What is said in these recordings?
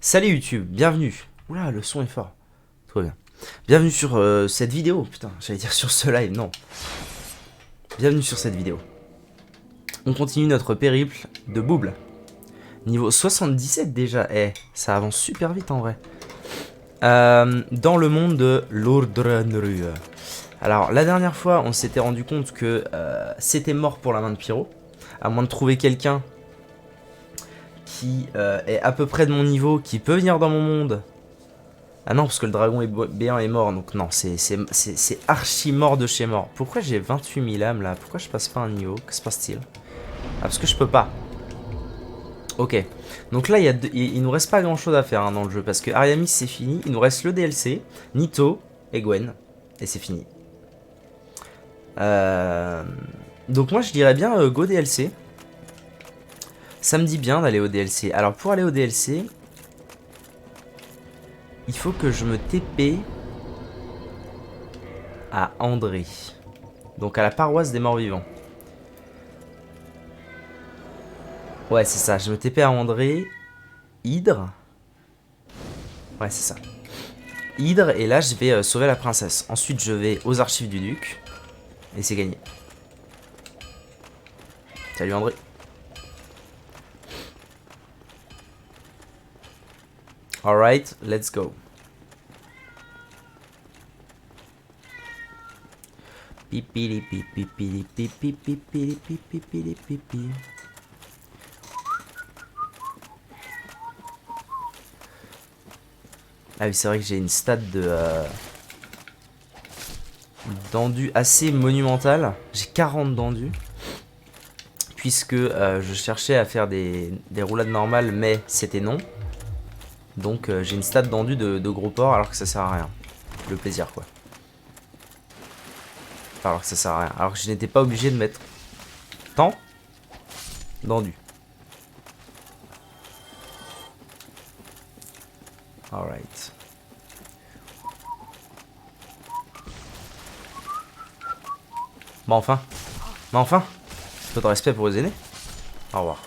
Salut YouTube, bienvenue. Oula, le son est fort. Tout va bien. Bienvenue sur cette vidéo. Putain, j'allais dire sur ce live, non. Bienvenue sur cette vidéo. On continue notre périple de Bouble. Niveau 77 déjà. Ça avance super vite en vrai. Dans le monde de l'Ordrenrue. Alors, la dernière fois, on s'était rendu compte que c'était mort pour la main de Pyro. À moins de trouver quelqu'un qui est à peu près de mon niveau, qui peut venir dans mon monde. Ah non, parce que le dragon B1 est mort, donc non, c'est archi mort de chez mort. Pourquoi j'ai 28 000 âmes là? Pourquoi je passe pas un niveau? Que se passe-t-il? Ah, parce que je peux pas. Ok, donc là, il nous reste pas grand chose à faire hein, dans le jeu, parce que Ariamis c'est fini, il nous reste le DLC, Nito et Gwen, et c'est fini. Donc moi je dirais bien go DLC. Ça me dit bien d'aller au DLC. Alors pour aller au DLC, il faut que je me TP à André. Donc à la paroisse des morts vivants. Ouais, c'est ça. Je me TP à André. Hydre. Ouais, c'est ça. Hydre, et là je vais sauver la princesse. Ensuite, je vais aux archives du duc. Et c'est gagné. Salut André. Alright, let's go. Pipili pipi pipi pipi pipi pipi pipi pipi. Ah oui, c'est vrai que j'ai une stat de d'endu assez monumentale. J'ai 40 d'endu. Puisque je cherchais à faire des roulades normales, mais c'était non. Donc j'ai une stat d'endu de gros porc alors que ça sert à rien. Le plaisir quoi. Enfin, alors que ça sert à rien. Alors que je n'étais pas obligé de mettre tant d'endu. Alright. Bon enfin. Mais enfin. Un peu de respect pour les aînés. Au revoir.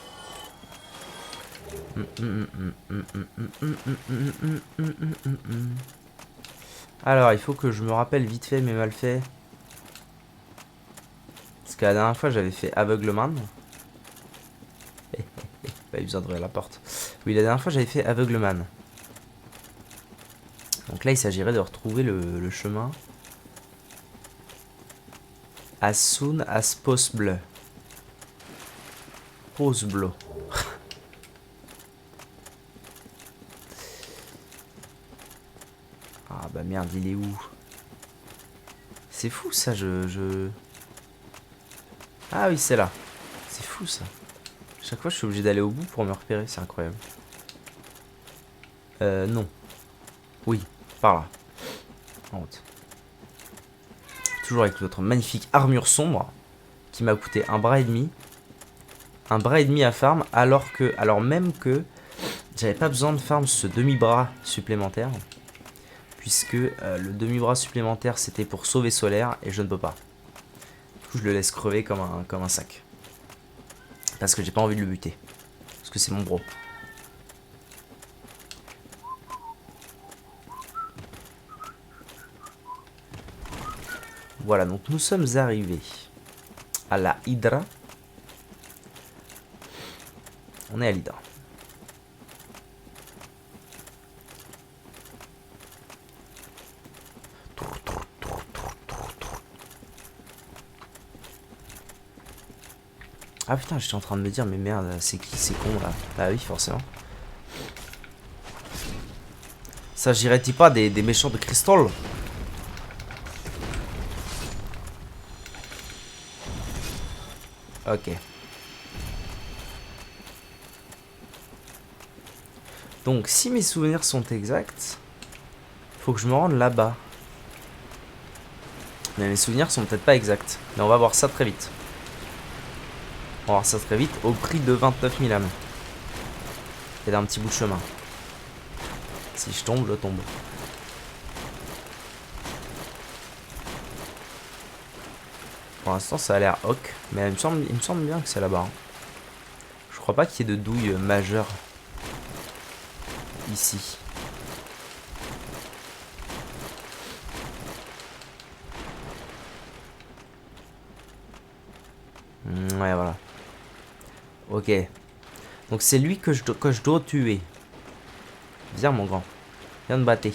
Alors il faut que je me rappelle vite fait mes malfaits. Parce que la dernière fois j'avais fait aveuglement. Pas eu besoin d'ouvrir la porte. Oui, la dernière fois j'avais fait aveuglement. Donc là il s'agirait de retrouver le chemin. As soon as possible. Possible. Ah bah merde, il est où? C'est fou ça, Ah oui, c'est là. C'est fou ça. Chaque fois je suis obligé d'aller au bout pour me repérer, c'est incroyable. Non. Oui, par là. En route. Toujours avec notre magnifique armure sombre qui m'a coûté un bras et demi. Un bras et demi à farm alors même que j'avais pas besoin de farm ce demi-bras supplémentaire. Puisque le demi-bras supplémentaire c'était pour sauver Solaire et je ne peux pas. Du coup je le laisse crever comme un sac. Parce que j'ai pas envie de le buter. Parce que c'est mon bro. Voilà, donc nous sommes arrivés à la Hydra. On est à l'Hydra. Ah putain, j'étais en train de me dire, mais merde, c'est qui, c'est con là? Bah oui, forcément. S'agirait-il pas des méchants de Crystal? Ok. Donc, si mes souvenirs sont exacts, faut que je me rende là-bas. Mais mes souvenirs sont peut-être pas exacts. Mais on va voir ça très vite. On va voir ça très vite au prix de 29 000 âmes. Et d'un petit bout de chemin. Si je tombe, je tombe. Pour l'instant, ça a l'air ok. Mais il me semble bien que c'est là-bas. Hein. Je crois pas qu'il y ait de douille majeure. ici. Ouais, voilà. Ok. Donc c'est lui que je dois tuer. Viens, mon grand. Viens te battre.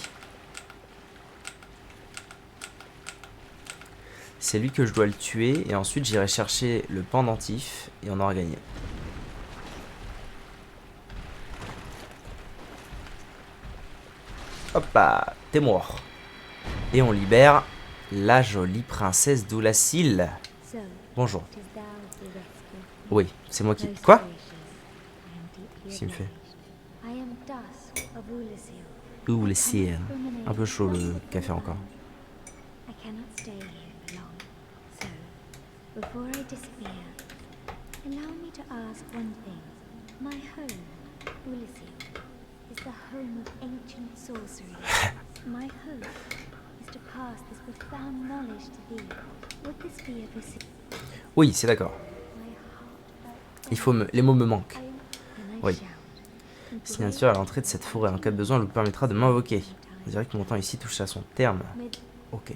C'est lui que je dois le tuer. Et ensuite, j'irai chercher le pendentif. Et on aura gagné. Hop là, t'es mort. Et on libère la jolie princesse d'Oulacil. Bonjour. Oui, c'est moi qui... Quoi? Qu'est-ce qu'il me fait? Oulacil. Un peu chaud le café encore. Before I disappear, allow me to ask one thing. My home, Ulysses, is the home of ancient sorcery. My hope is to pass this profound knowledge to thee. Would this be a visit? Oui, c'est d'accord. Il faut me... Les mots me manquent. Oui. Signature à l'entrée de cette forêt. En cas de besoin, elle vous permettra de m'invoquer. On dirait que mon temps ici touche à son terme. Ok.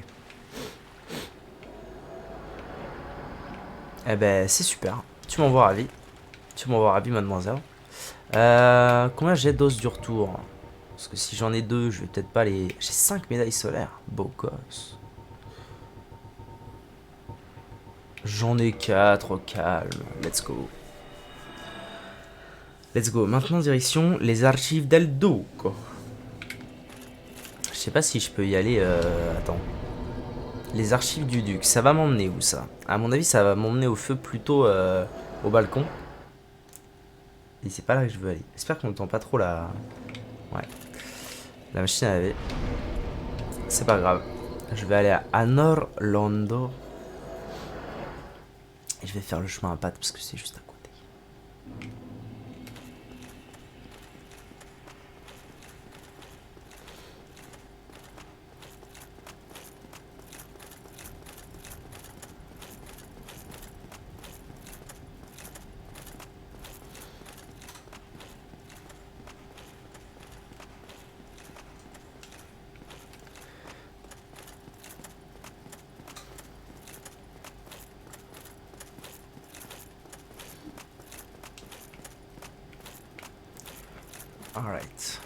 Eh ben, c'est super. Tu m'envoies ravi. Tu m'envoies ravi, mademoiselle. Combien j'ai d'os du retour? Parce que si j'en ai 2, je vais peut-être pas les... J'ai 5 médailles solaires. Beau gosse. J'en ai 4, au calme. Let's go. Let's go. Maintenant, direction les archives del Duco. Je sais pas si je peux y aller... Attends. Les archives du duc. Ça va m'emmener où, ça? À mon avis, ça va m'emmener au feu plutôt au balcon. Et c'est pas là que je veux aller. J'espère qu'on ne tend pas trop la... Ouais. La machine à laver. C'est pas grave. Je vais aller à Anor Londo. Et je vais faire le chemin à pattes parce que c'est juste à côté. Alright.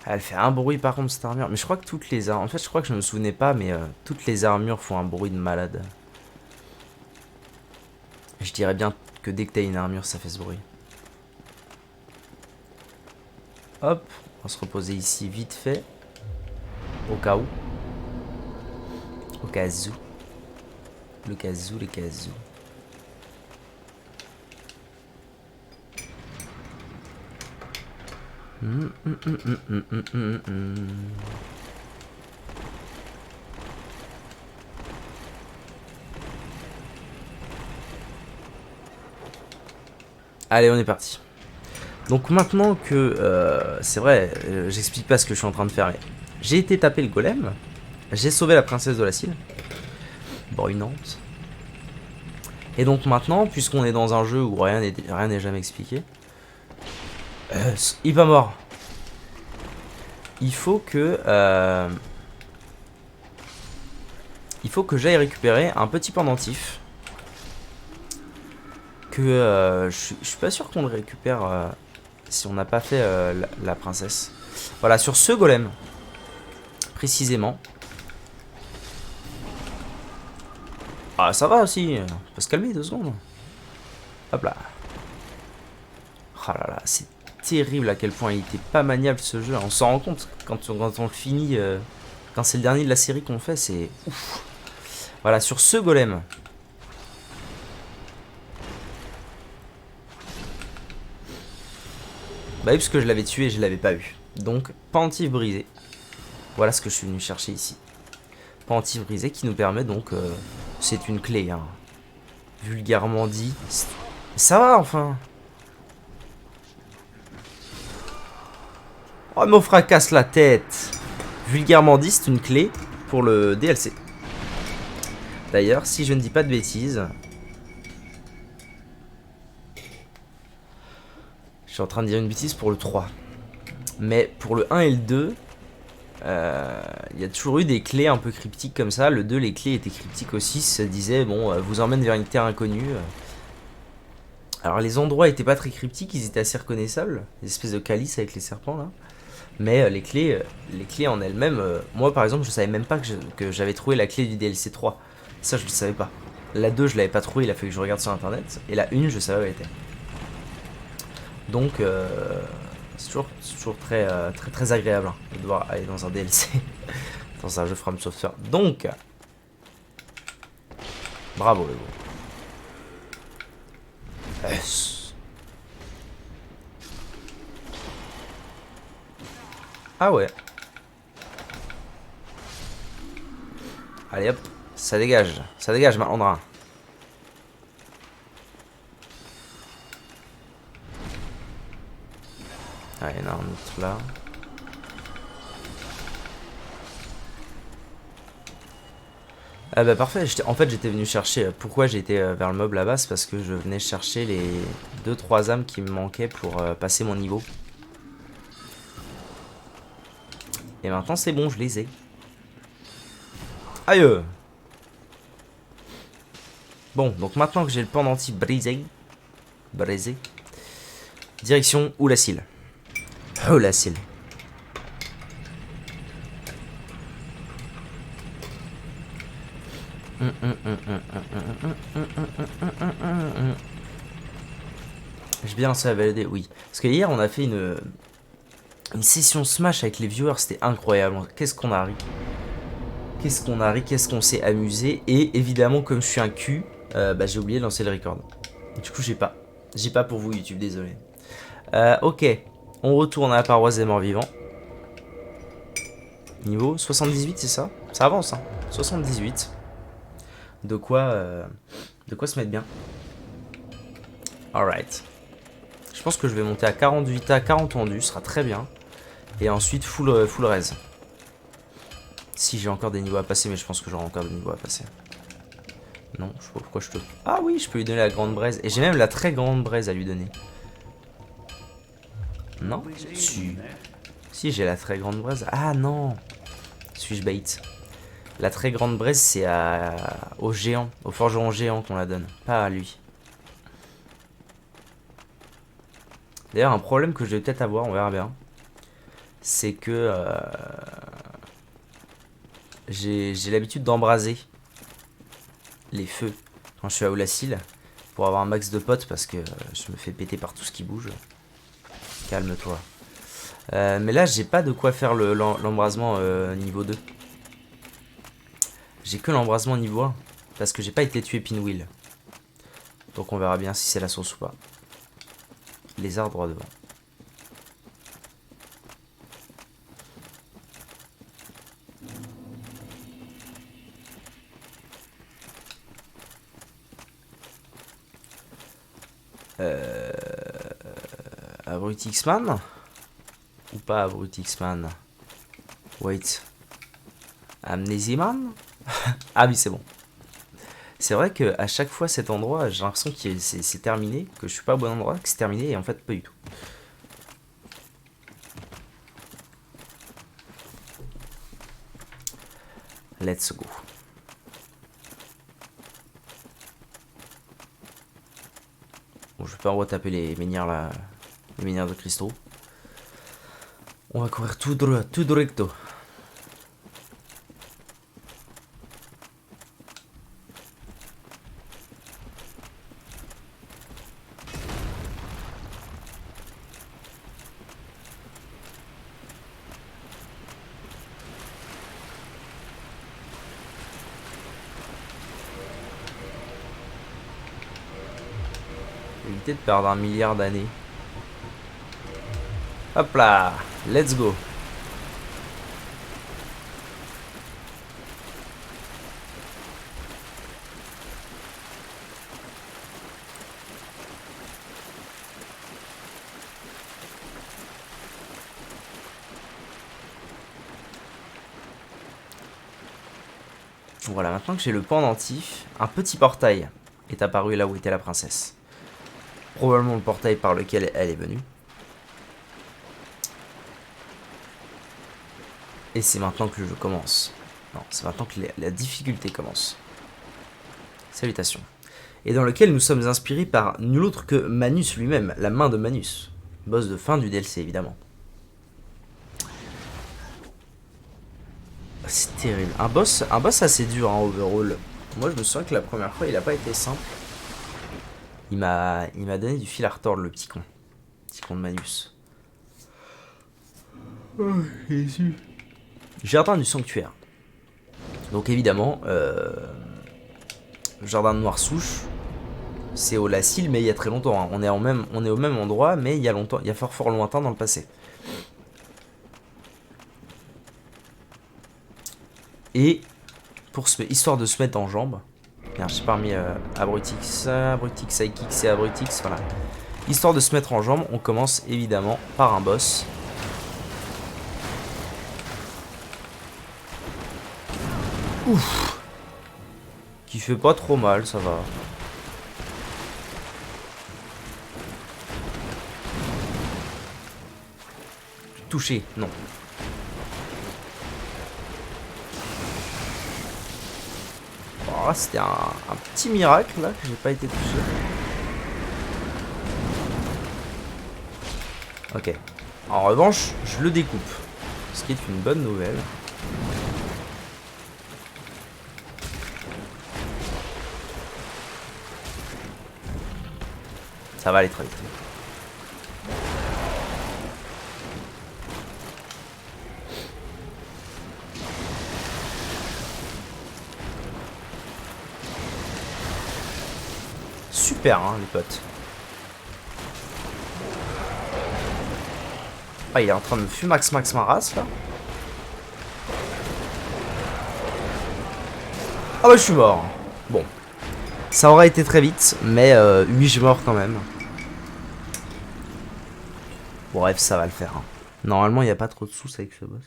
Elle fait un bruit par contre cette armure. Mais je crois que toutes les armures... En fait je crois que je me souvenais pas mais toutes les armures font un bruit de malade. Je dirais bien que dès que t'as une armure ça fait ce bruit. Hop, on va se reposer ici vite fait. Au cas où. Au cas où. Le cas où, le cas où. Allez, on est parti. Donc maintenant que... c'est vrai, j'explique pas ce que je suis en train de faire. Mais j'ai été taper le golem. J'ai sauvé la princesse de la Cile. Brûlante. Et donc maintenant, puisqu'on est dans un jeu où rien n'est jamais expliqué... il va mort. Il faut que... il faut que j'aille récupérer un petit pendentif. Que je suis pas sûr qu'on le récupère si on n'a pas fait la princesse. Voilà, sur ce golem. Précisément. Ah, ça va aussi. On peut se calmer 2 secondes. Hop là. Oh là là, c'est terrible à quel point il était pas maniable ce jeu. On s'en rend compte quand on finit. Quand c'est le dernier de la série qu'on fait, c'est ouf. Voilà, sur ce golem. Bah oui, parce que je l'avais tué et je l'avais pas eu. Donc, pendentif brisé. Voilà ce que je suis venu chercher ici. Pendentif brisé qui nous permet donc... c'est une clé, hein. Vulgairement dit. Ça va, enfin. Oh, me fracasse la tête. Vulgairement dit, c'est une clé pour le DLC. D'ailleurs, si je ne dis pas de bêtises... Je suis en train de dire une bêtise pour le 3. Mais pour le 1 et le 2... Il y a toujours eu des clés un peu cryptiques comme ça. Le 2, les clés étaient cryptiques aussi. Ça disait, bon, vous emmène vers une terre inconnue. Alors les endroits étaient pas très cryptiques, ils étaient assez reconnaissables. Des espèces de calices avec les serpents là. Mais les clés en elles-mêmes, moi par exemple, je savais même pas que j'avais trouvé la clé du DLC 3. Ça, je le savais pas. La 2, je l'avais pas trouvé, il a fallu que je regarde sur internet. Et la 1, je savais où elle était. Donc, c'est toujours très agréable hein, de devoir aller dans un DLC, dans un jeu From Software. Donc, bravo le gros. Yes. Ah ouais. Allez hop, ça dégage Malandrin. Ah, il y en a un autre là. Ah bah parfait, en fait j'étais venu chercher, pourquoi j'ai été vers le mob là-bas, c'est parce que je venais chercher les 2-3 âmes qui me manquaient pour passer mon niveau. Et maintenant c'est bon, je les ai. Aïe. Bon, donc maintenant que j'ai le pendentif brisé, direction Oolacile. Oolacile. J'ai bien lancé la valider, oui. Parce que hier on a fait une session Smash avec les viewers, c'était incroyable. Qu'est-ce qu'on a ri. Qu'est-ce qu'on s'est amusé. Et évidemment, comme je suis un cul, bah, j'ai oublié de lancer le record. Du coup, j'ai pas pour vous YouTube, désolé. Ok, on retourne à la paroisse des morts vivants. Niveau 78, c'est ça? Ça avance, hein. 78. De quoi se mettre bien. Alright. Je pense que je vais monter à 48 à 40 tendus, ce sera très bien. Et ensuite full raise. Si j'ai encore des niveaux à passer, mais je pense que j'aurai encore des niveaux à passer. Non, je sais pas pourquoi je te... Ah oui, je peux lui donner la grande braise. Et j'ai même la très grande braise à lui donner. Non? Si j'ai la très grande braise. Ah non! Suis-je bait? La très grande braise, c'est au géant, au forgeron géant qu'on la donne, pas à lui. D'ailleurs, un problème que je vais peut-être avoir, on verra bien, c'est que j'ai l'habitude d'embraser les feux quand je suis à Oolacile pour avoir un max de potes parce que je me fais péter par tout ce qui bouge. Calme-toi. Mais là, j'ai pas de quoi faire l'embrasement niveau 2. J'ai que l'embrasement niveau 1 parce que j'ai pas été tué Pinwheel. Donc on verra bien si c'est la sauce ou pas. Lézard droit devant. Abrutixman ou pas Abrutixman? Wait. Amnésiman? Ah oui, c'est bon. C'est vrai que à chaque fois cet endroit, j'ai l'impression que c'est terminé, que je suis pas au bon endroit, que c'est terminé, et en fait pas du tout. Let's go. Bon, je vais pas retaper les menhirs là, les menhirs de cristaux. On va courir tout droit, tout directo. Éviter de perdre 1 milliard d'années. Hop là, let's go. Voilà, maintenant que j'ai le pendentif, un petit portail est apparu là où était la princesse. Probablement le portail par lequel elle est venue. Et c'est maintenant que le jeu commence. Non, c'est maintenant que la difficulté commence. Salutations. Et dans lequel nous sommes inspirés par nul autre que Manus lui-même, la main de Manus. Boss de fin du DLC, évidemment. C'est terrible. Un boss assez dur, hein, overall. Moi, je me souviens que la première fois, il a pas été simple. Il m'a donné du fil à retordre, le petit con. Petit con de Manus. Oh, Jésus. Jardin du sanctuaire. Donc évidemment, jardin de noire souche, c'est au Lacil, mais il y a très longtemps. Hein. On est au même endroit, mais il y a longtemps, il y a fort lointain dans le passé. Et pour histoire de se mettre en jambes, j'ai parmi Abrutix, Psychix et Abrutix, voilà. Histoire de se mettre en jambes, on commence évidemment par un boss. Ouf. Qui fait pas trop mal, ça va. Touché, non. Oh, c'était un petit miracle là que j'ai pas été touché. Ok. En revanche, je le découpe. Ce qui est une bonne nouvelle. Ça va aller très vite. Super, hein, les potes. Ah, il est en train de me fumer max ma race, là. Ah bah, je suis mort. Bon. Ça aurait été très vite, mais 8 morts quand même. Bref, ça va le faire. Hein. Normalement, il n'y a pas trop de sous avec ce boss.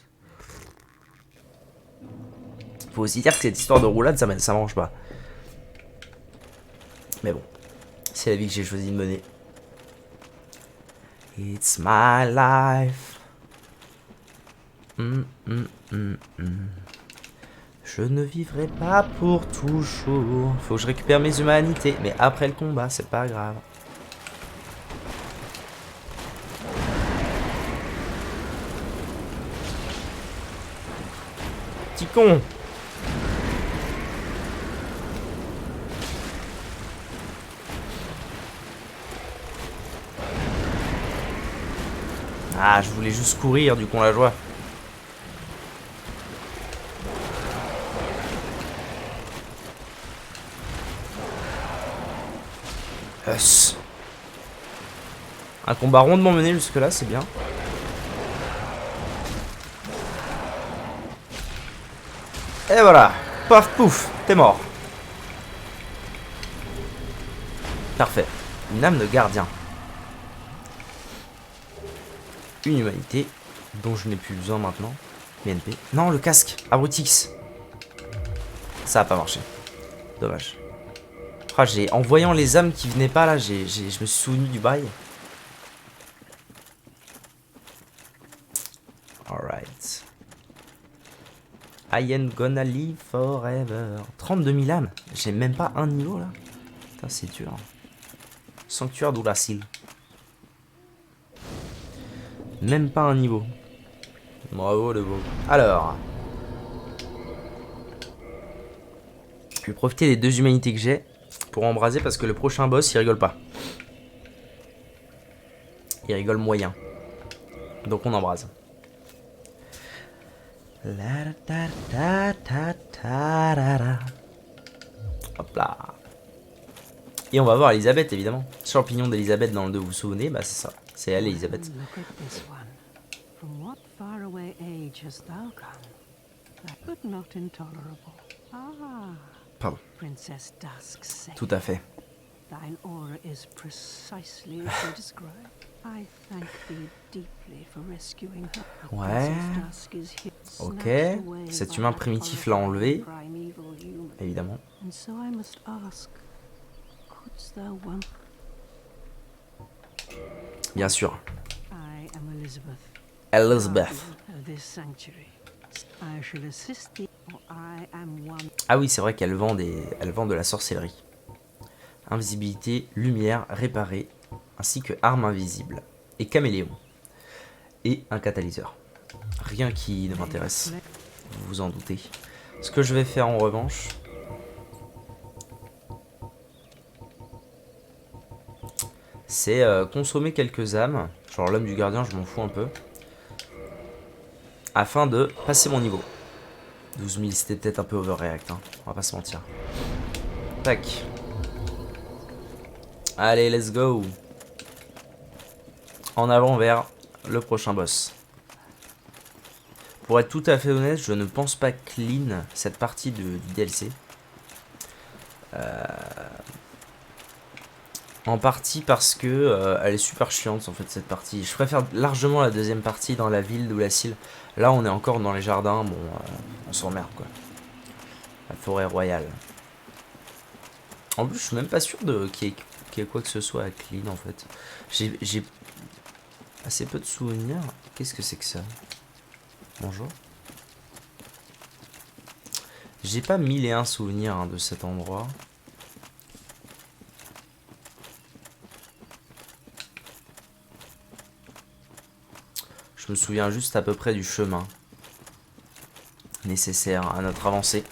Faut aussi dire que cette histoire de roulade, ça mange pas. Mais bon. C'est la vie que j'ai choisi de mener. It's my life. Je ne vivrai pas pour toujours. Faut que je récupère mes humanités. Mais après le combat, c'est pas grave. Petit con. Ah, je voulais juste courir, du con la joie. Yes. Un combat rondement mené jusque là, c'est bien. Et voilà. Paf pouf, t'es mort. Parfait. Une âme de gardien. Une humanité dont je n'ai plus besoin maintenant. BNP. Non, le casque. Abrutix. Ça a pas marché. Dommage. Ah, en voyant les âmes qui venaient pas là, je me suis souvenu du bail. Alright. I ain't gonna live forever. 32 000 âmes. J'ai même pas un niveau là. Putain, c'est dur. Sanctuaire d'Oulacil. Même pas un niveau. Bravo le beau. Alors. Je vais profiter des 2 humanités que j'ai pour embraser parce que le prochain boss il rigole pas. Il rigole moyen. Donc on embrase. Hop là. Et on va voir Elisabeth évidemment. Champignon d'Elisabeth dans le 2, vous vous souvenez? Bah c'est ça. C'est elle Elisabeth. Pardon. Tout à fait. Thine aura is precisely as you describe. I thank thee deeply for rescuing her. Ouais. Princess Dusk is here, Ok. snatched away Cet by humain that primitif l'a enlevé, horrifying primeval human. évidemment. And so I must ask, couldst thou want? Bien sûr. I am Elizabeth. Elizabeth. Guardian of this sanctuary. I shall assist thee, for I am one. Ah oui, c'est vrai qu'elle vend elle vend de la sorcellerie. Invisibilité, lumière, réparée, ainsi que arme invisible. Et caméléon. Et un catalyseur. Rien qui ne m'intéresse. Vous vous en doutez. Ce que je vais faire en revanche... c'est consommer quelques âmes. Genre l'homme du gardien, je m'en fous un peu. Afin de passer mon niveau. 12 000, c'était peut-être un peu overreact, hein. On va pas se mentir. Tac. Allez, let's go. En avant vers le prochain boss. Pour être tout à fait honnête, je ne pense pas clean cette partie du DLC. En partie parce que elle est super chiante en fait cette partie. Je préfère largement la deuxième partie dans la ville d'Oolacile. Là on est encore dans les jardins, bon on s'emmerde quoi. La forêt royale. En plus je suis même pas sûr qu'il y ait quoi que ce soit à clean en fait. J'ai assez peu de souvenirs. Qu'est-ce que c'est que ça? Bonjour. J'ai pas 1001 souvenirs hein, de cet endroit. Je me souviens juste à peu près du chemin nécessaire à notre avancée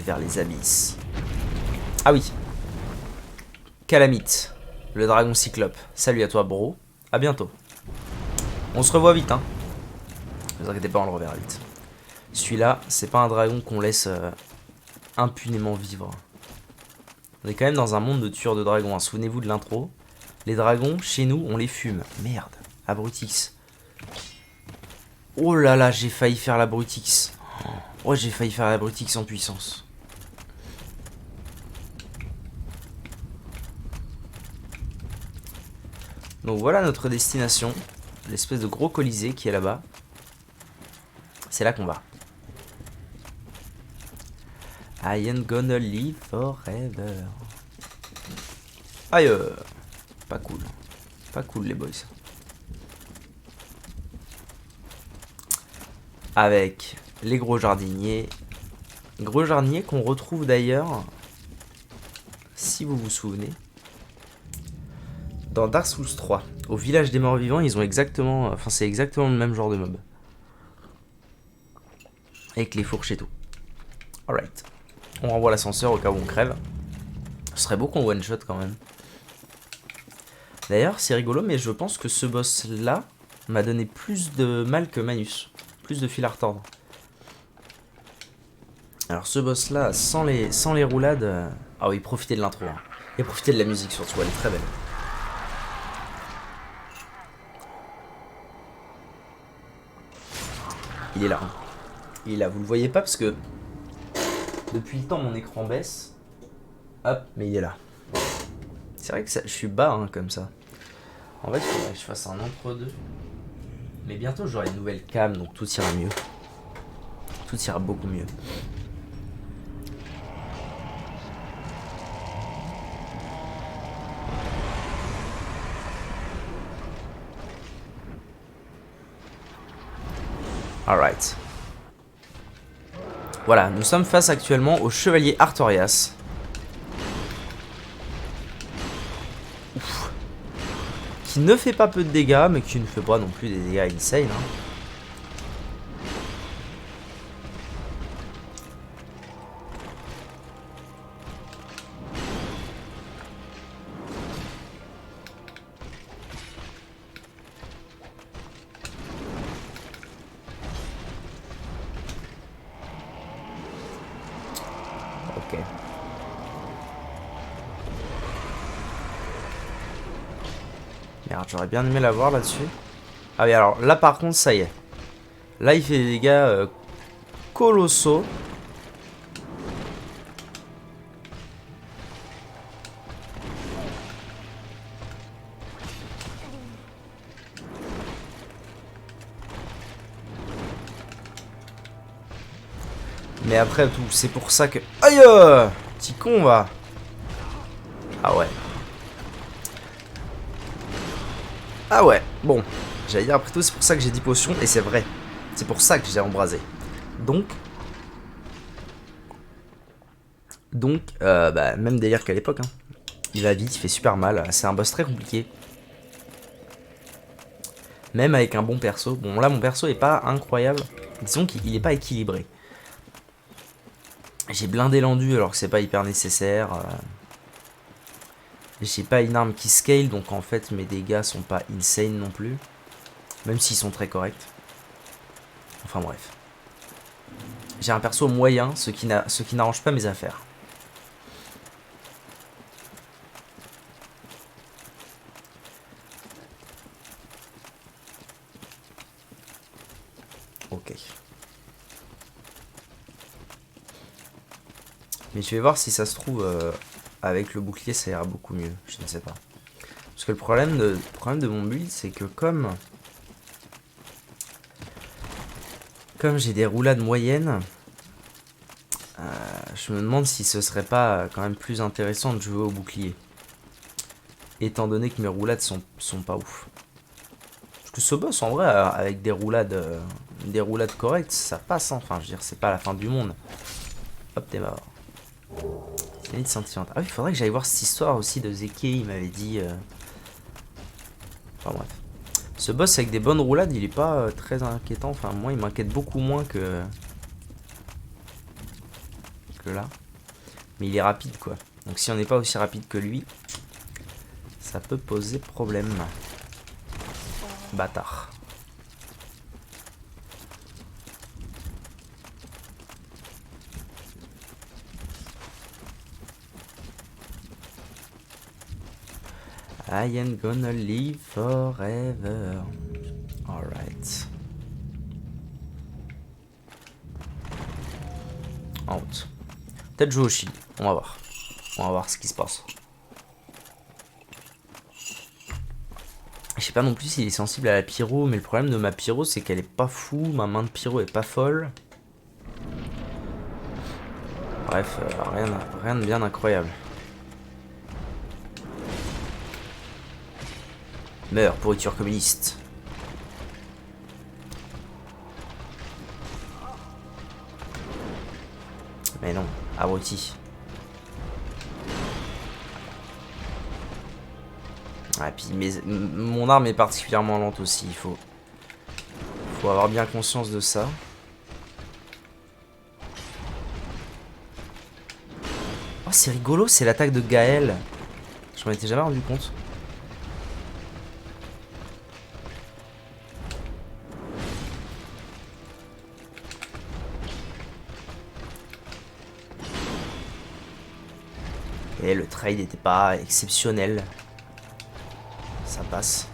vers les abysses. Ah oui. Calamite, le dragon cyclope. Salut à toi bro. À bientôt. On se revoit vite hein. Ne vous inquiétez pas, on le reverra vite. Celui-là, c'est pas un dragon qu'on laisse impunément vivre. On est quand même dans un monde de tueurs de dragons. Hein. Souvenez-vous de l'intro. Les dragons, chez nous, on les fume. Merde. Abrutix. Oh là là, j'ai failli faire l'abrutix. Oh, j'ai failli faire l'abrutix en puissance. Donc voilà notre destination. L'espèce de gros colisée qui est là-bas. C'est là qu'on va. I ain't gonna live forever. Aïe. Pas cool. Pas cool les boys. Avec les gros jardiniers. Gros jardiniers qu'on retrouve d'ailleurs, si vous vous souvenez, dans Dark Souls 3. Au village des morts vivants, ils ont exactement... Enfin, c'est exactement le même genre de mob. Avec les fourches et tout. Alright. On renvoie l'ascenseur au cas où on crève. Ce serait beau qu'on one shot quand même. D'ailleurs, c'est rigolo, mais je pense que ce boss-là m'a donné plus de mal que Manus. Plus de fil à retordre. Alors ce boss-là, sans les roulades... Ah oui, profitez de l'intro. Hein. Et profitez de la musique surtout, elle est très belle. Il est là. Hein. Il est là, vous le voyez pas parce que... Depuis le temps, mon écran baisse. Hop, mais il est là. C'est vrai que ça, je suis bas hein, comme ça. En fait, il faudrait que je fasse un entre-deux. Mais bientôt, j'aurai une nouvelle cam, donc tout ira mieux. Tout ira beaucoup mieux. Alright. Voilà, nous sommes face actuellement au chevalier Artorias. Ouf. Qui ne fait pas peu de dégâts, mais qui ne fait pas non plus des dégâts insane. Hein. Ok. Merde, j'aurais bien aimé l'avoir là-dessus. Ah oui, alors là par contre, ça y est. Là, il fait des dégâts colossaux. Mais après tout, c'est pour ça que... Aïe, petit con, va. Ah ouais. Ah ouais, bon. J'allais dire après tout, c'est pour ça que j'ai 10 potions, et c'est vrai. C'est pour ça que j'ai embrasé. Donc, bah, même délire qu'à l'époque. Hein. Il va vite, il fait super mal. C'est un boss très compliqué. Même avec un bon perso. Bon, là, mon perso est pas incroyable. Disons qu'il est pas équilibré. J'ai blindé l'endu alors que c'est pas hyper nécessaire. J'ai pas une arme qui scale, donc en fait, mes dégâts sont pas insane non plus. Même s'ils sont très corrects. Enfin bref. J'ai un perso moyen, ce qui n'arrange pas mes affaires. Ok. Mais je vais voir si ça se trouve, avec le bouclier ça ira beaucoup mieux. Je ne sais pas. Parce que le problème de mon build, c'est que comme j'ai des roulades moyennes, je me demande si ce serait pas quand même plus intéressant de jouer au bouclier. Étant donné que mes roulades sont pas ouf. Parce que ce boss, en vrai, avec des roulades correctes, ça passe. Hein. Enfin, je veux dire, c'est pas la fin du monde. Hop, t'es mort. C'est une scintillante. Ah oui, il faudrait que j'aille voir cette histoire aussi de Zeke, il m'avait dit... Enfin bref. Ce boss avec des bonnes roulades, il est pas très inquiétant. Enfin, moi, il m'inquiète beaucoup moins que là. Mais il est rapide, quoi. Donc si on n'est pas aussi rapide que lui, ça peut poser problème. Bâtard. I ain't gonna live forever. Alright. En route. Peut-être jouer au shield. On va voir. On va voir ce qui se passe. Je sais pas non plus s'il est sensible à la pyro, mais le problème de ma pyro, c'est qu'elle est pas fou. Ma main de pyro est pas folle. Bref, rien de bien incroyable. Meurs, pourriture communiste. Mais non, abruti. Ah, puis mon arme est particulièrement lente aussi, il faut avoir bien conscience de ça. Oh, c'est rigolo, c'est l'attaque de Gaël. Je m'en étais jamais rendu compte. Et le trade n'était pas exceptionnel. Ça passe.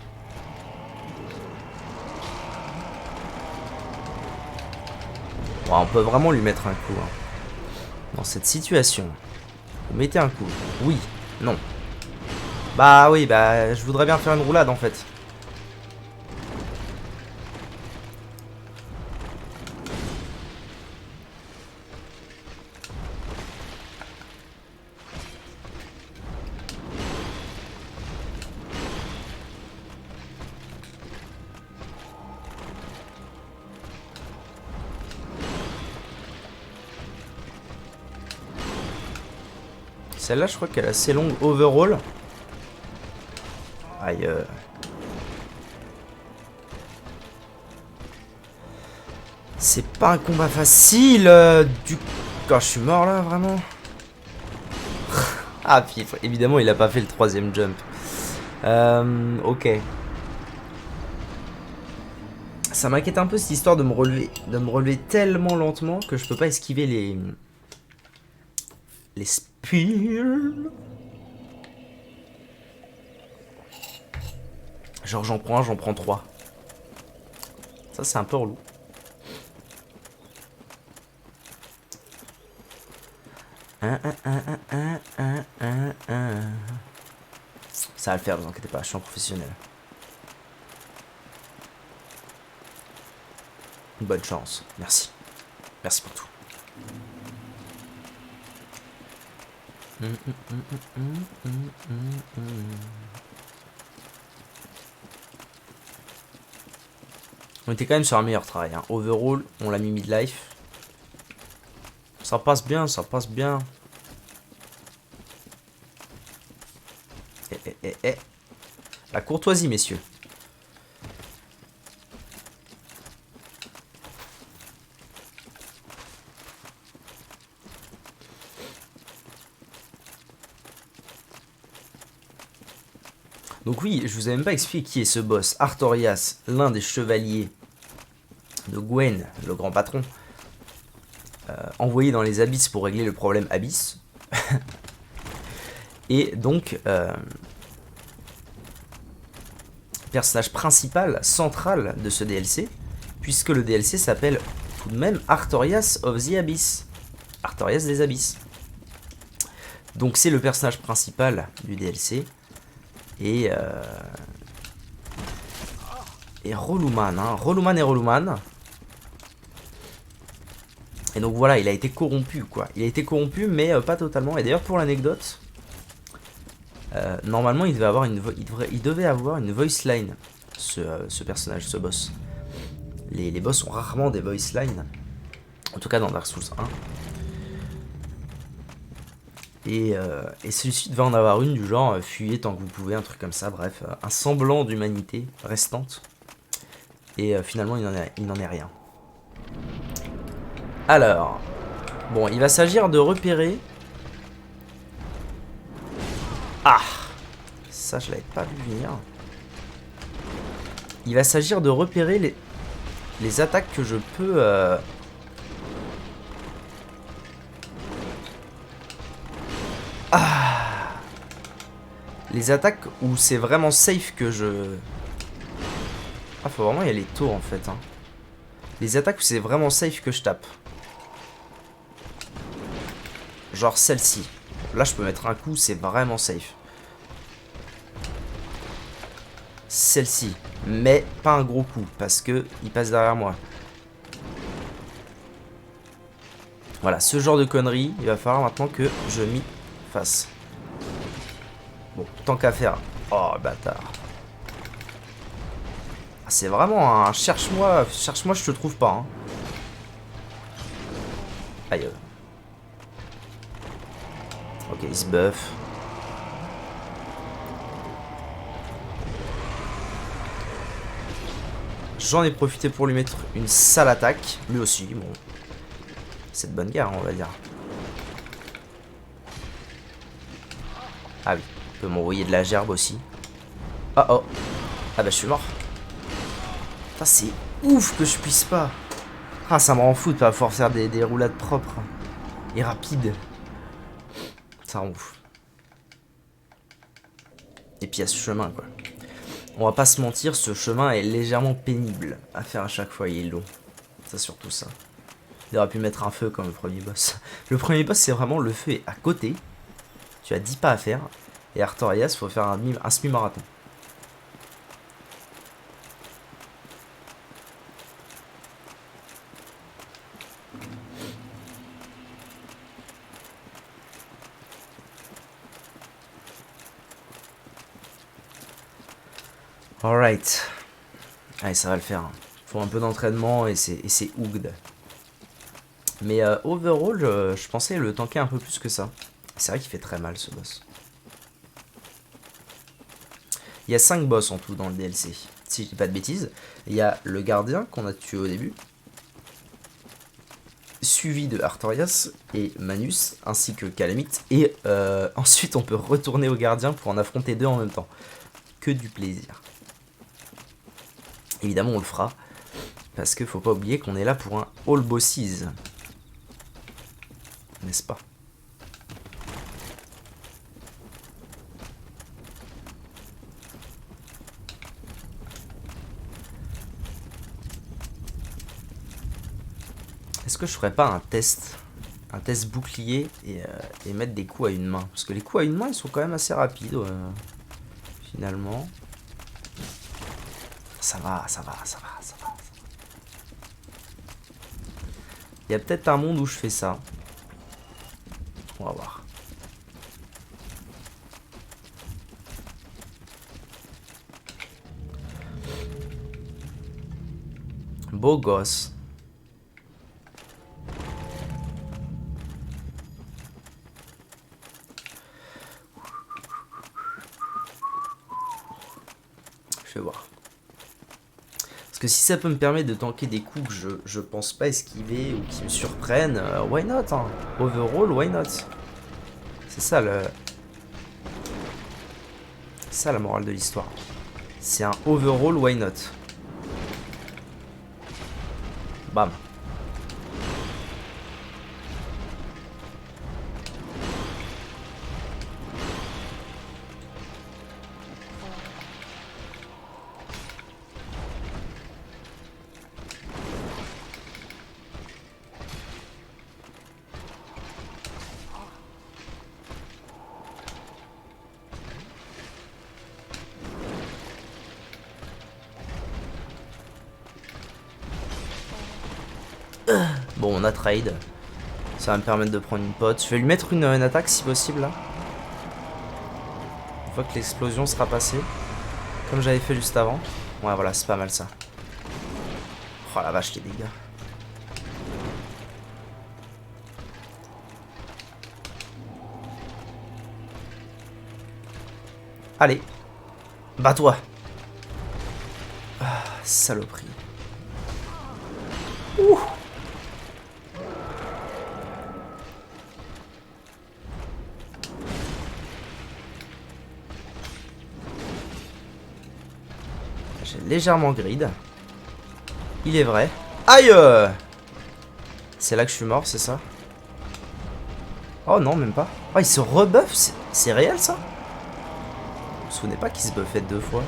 Bon, on peut vraiment lui mettre un coup. Hein. Dans cette situation. Vous mettez un coup. Oui. Non. Bah oui, bah je voudrais bien faire une roulade en fait. Celle-là, je crois qu'elle est assez longue overall. Aïe. C'est pas un combat facile. Quand je suis mort là, vraiment. Ah, puis évidemment, il a pas fait le troisième jump. Ok. Ça m'inquiète un peu cette histoire de me relever tellement lentement que je peux pas esquiver les spears. Genre j'en prends un, j'en prends 3. Ça c'est un peu relou. Ça va le faire, ne vous inquiétez pas, je suis un professionnel. Bonne chance, merci. Merci pour tout. On était quand même sur un meilleur travail. Hein. Overall, on l'a mis midlife. Ça passe bien, ça passe bien. La courtoisie, messieurs. Donc oui, je vous ai même pas expliqué qui est ce boss. Artorias, l'un des chevaliers de Gwen, le grand patron, envoyé dans les abysses pour régler le problème abyss. Et donc, personnage principal, central de ce DLC, puisque le DLC s'appelle tout de même Artorias of the Abyss. Artorias des abysses. Donc c'est le personnage principal du DLC. Et Roluman, hein. Roluman. Et donc voilà, il a été corrompu, quoi. Il a été corrompu, mais pas totalement. Et d'ailleurs, pour l'anecdote, normalement, il devait avoir une voice line, ce personnage, ce boss. Les boss ont rarement des voice lines. En tout cas, dans Dark Souls 1. Et celui-ci devait en avoir une du genre fuyez tant que vous pouvez, un truc comme ça, bref, un semblant d'humanité restante. Et finalement, il n'en est rien. Alors, bon, il va s'agir de repérer. Ah, ça je l'avais pas vu venir. Il va s'agir de repérer les attaques que je peux. Les attaques où c'est vraiment safe que je... Ah, faut vraiment y aller tôt en fait. Hein. Les attaques où c'est vraiment safe que je tape. Genre celle-ci. Là, je peux mettre un coup, c'est vraiment safe. Celle-ci. Mais pas un gros coup, parce que il passe derrière moi. Voilà, ce genre de conneries, il va falloir maintenant que je m'y fasse. Bon, tant qu'à faire. Oh, bâtard. Ah, c'est vraiment un cherche-moi, je te trouve pas. Hein. Aïe. Ok, il se buff. J'en ai profité pour lui mettre une sale attaque. Lui aussi, bon. C'est de bonne guerre, on va dire. Ah oui. Il peut m'envoyer de la gerbe aussi. Oh oh. Ah bah je suis mort. Putain, c'est ouf que je puisse pas. Ah, ça me rend fou de pas pouvoir faire des roulades propres. Et rapides. Ça rend ouf. Et puis il y a ce chemin, quoi. On va pas se mentir, ce chemin est légèrement pénible à faire à chaque fois, il est long. C'est surtout ça. Il aurait pu mettre un feu comme le premier boss. Le premier boss, c'est vraiment le feu est à côté. Tu as 10 pas à faire. Et Artorias, faut faire un semi-marathon. Alright. Allez, ça va le faire. Faut un peu d'entraînement et c'est ougd. Mais overall, je pensais le tanker un peu plus que ça. C'est vrai qu'il fait très mal ce boss. Il y a 5 boss en tout dans le DLC. Si je dis pas de bêtises. Il y a le gardien qu'on a tué au début. Suivi de Artorias et Manus, ainsi que Calamite. Et ensuite on peut retourner au gardien pour en affronter 2 en même temps. Que du plaisir. Évidemment on le fera. Parce qu'il faut pas oublier qu'on est là pour un all bosses. N'est-ce pas? Est-ce que je ferais pas un test bouclier et mettre des coups à une main? Parce que les coups à une main, ils sont quand même assez rapides, finalement. Ça va. Il y a peut-être un monde où je fais ça. On va voir. Beau gosse. Je vais voir. Parce que si ça peut me permettre de tanker des coups que je pense pas esquiver ou qui me surprennent, why not hein. Overall, why not? C'est ça le... C'est ça la morale de l'histoire. C'est un overall, why not? Bam. Bon, on a trade. Ça va me permettre de prendre une pote. Je vais lui mettre une attaque si possible là. Une fois que l'explosion sera passée. Comme j'avais fait juste avant. Ouais, voilà, c'est pas mal ça. Oh la vache, les dégâts. Allez. Bats-toi. Ah, saloperie. Ouh. J'ai légèrement grid. Il est vrai. Aïe! C'est là que je suis mort, c'est ça? Oh non, même pas. Oh, il se rebuff? C'est réel ça? Je me souvenais pas qu'il se buffait 2 fois.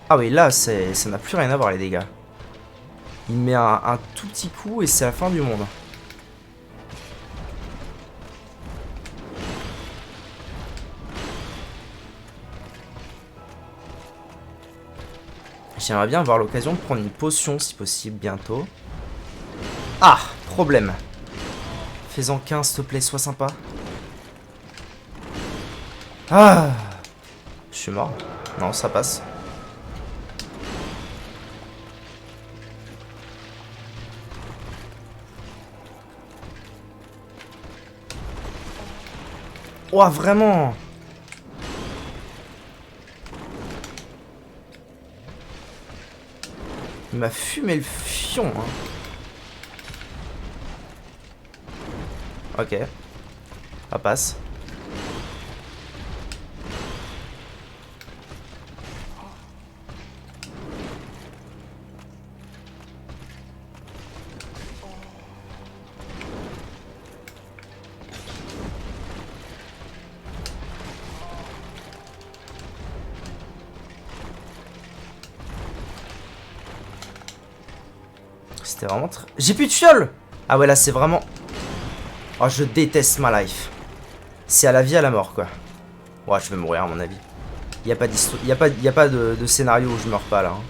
Ah oui, là, ça n'a plus rien à voir les dégâts. Il met un tout petit coup et c'est la fin du monde. J'aimerais bien avoir l'occasion de prendre une potion si possible bientôt. Ah, problème. Fais-en 15 s'il te plaît, sois sympa. Ah, je suis mort. Non, ça passe. Ouah, vraiment. Il m'a fumé le fion, hein. Ok. Ça passe. C'était vraiment très... J'ai plus de fiole. Ah ouais, là c'est vraiment... Oh, je déteste ma life. C'est à la vie, à la mort, quoi. Ouais, je vais mourir à mon avis. Il n'y a pas d'histoire... Y a pas de scénario où je meurs pas, là. Hein.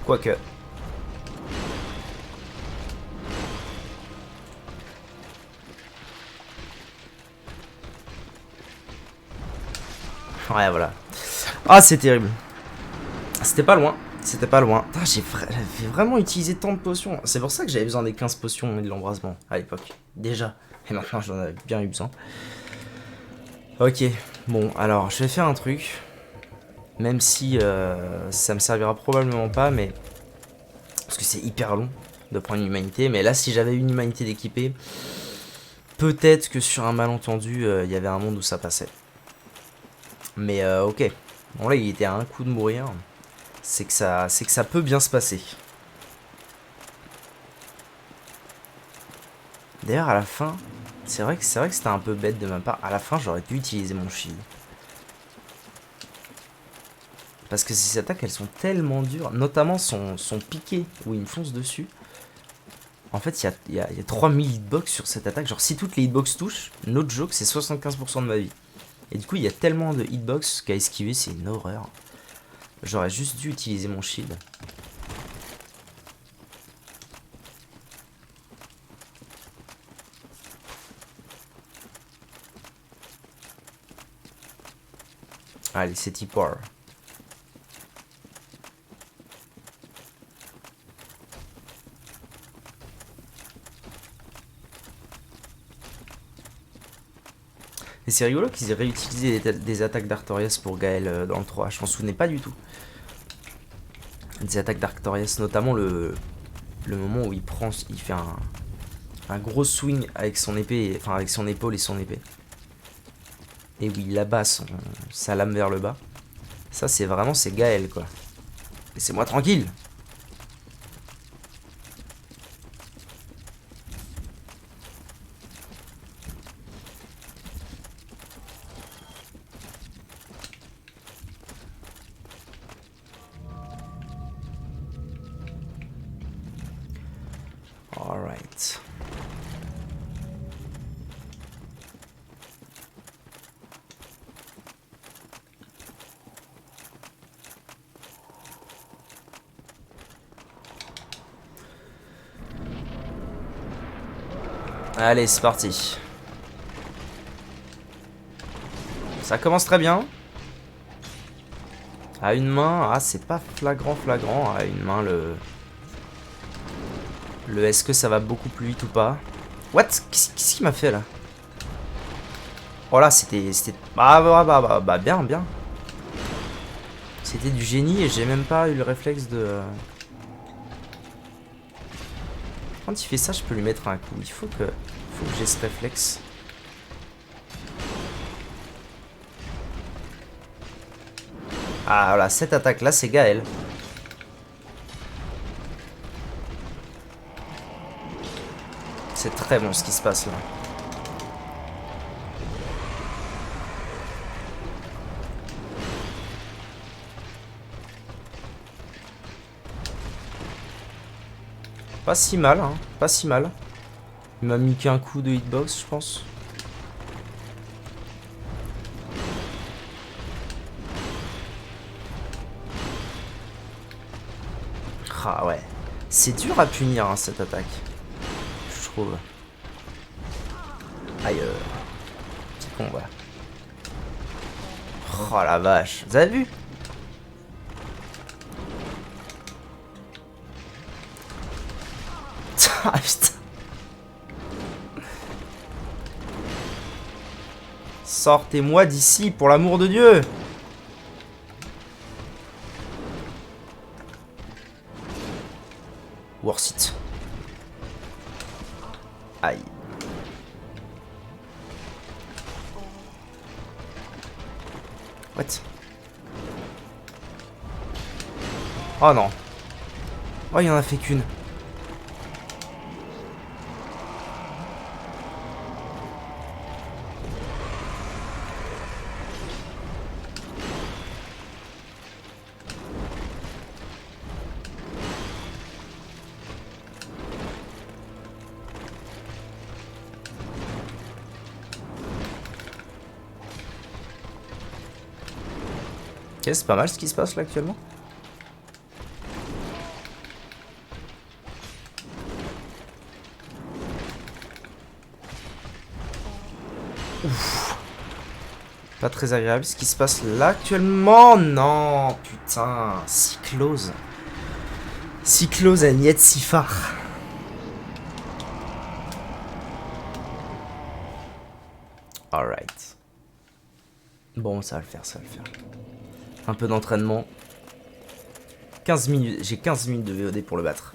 Quoique... Ouais, voilà. Ah, c'est terrible. C'était pas loin. C'était pas loin. J'ai vraiment utilisé tant de potions. C'est pour ça que j'avais besoin des 15 potions et de l'embrasement à l'époque. Déjà. Et maintenant, j'en avais bien eu besoin. Ok. Bon, alors, je vais faire un truc. Même si ça me servira probablement pas, mais... Parce que c'est hyper long de prendre une humanité. Mais là, si j'avais une humanité d'équiper, peut-être que sur un malentendu, il y avait un monde où ça passait. Mais ok. Bon là il était à un coup de mourir. C'est que ça peut bien se passer. D'ailleurs à la fin, c'est vrai que c'était un peu bête de ma part. À la fin j'aurais dû utiliser mon shield. Parce que ces attaques elles sont tellement dures. Notamment son piqué où il me fonce dessus. En fait il y a 3000 hitbox sur cette attaque. Genre si toutes les hitbox touchent, no joke c'est 75% de ma vie. Et du coup, il y a tellement de hitbox qu'à esquiver, c'est une horreur. J'aurais juste dû utiliser mon shield. Allez, c'est T-Power. Et c'est rigolo qu'ils aient réutilisé des attaques d'Artorias pour Gaël dans le 3. Je m'en souvenais pas du tout. Des attaques d'Artorias, notamment le moment où il fait un gros swing avec son épée, enfin avec son épaule et son épée. Et où il abat sa lame vers le bas. Ça c'est vraiment, c'est Gaël quoi. Laissez-moi tranquille. Alright. Allez, c'est parti. Ça commence très bien. À une main, ah c'est pas flagrant. À une main le est-ce que ça va beaucoup plus vite ou pas? What? Qu'est-ce qu'il m'a fait là? Oh là c'était bien. C'était du génie et j'ai même pas eu le réflexe de... Quand il fait ça, je peux lui mettre un coup. Il faut que j'ai ce réflexe. Ah voilà, cette attaque là c'est Gaël. C'est très bon ce qui se passe là. Pas si mal, hein. Pas si mal. Il m'a mis qu'un coup de hitbox, je pense. Ah ouais. C'est dur à punir hein, cette attaque. Je trouve. Aïe. Petit con, voilà. Oh la vache. Vous avez vu? Ah putain. Sortez-moi d'ici, pour l'amour de Dieu. Worth it. Aïe. What? Oh non. Oh, il en a fait qu'une. Ok, c'est pas mal ce qui se passe là actuellement. Ouf. Pas très agréable ce qui se passe là actuellement. Non, putain. Cyclose. Cyclose Agnès Sifar. Alright. Bon, ça va le faire, ça va le faire. Un peu d'entraînement. 15 minutes. J'ai 15 minutes de VOD pour le battre.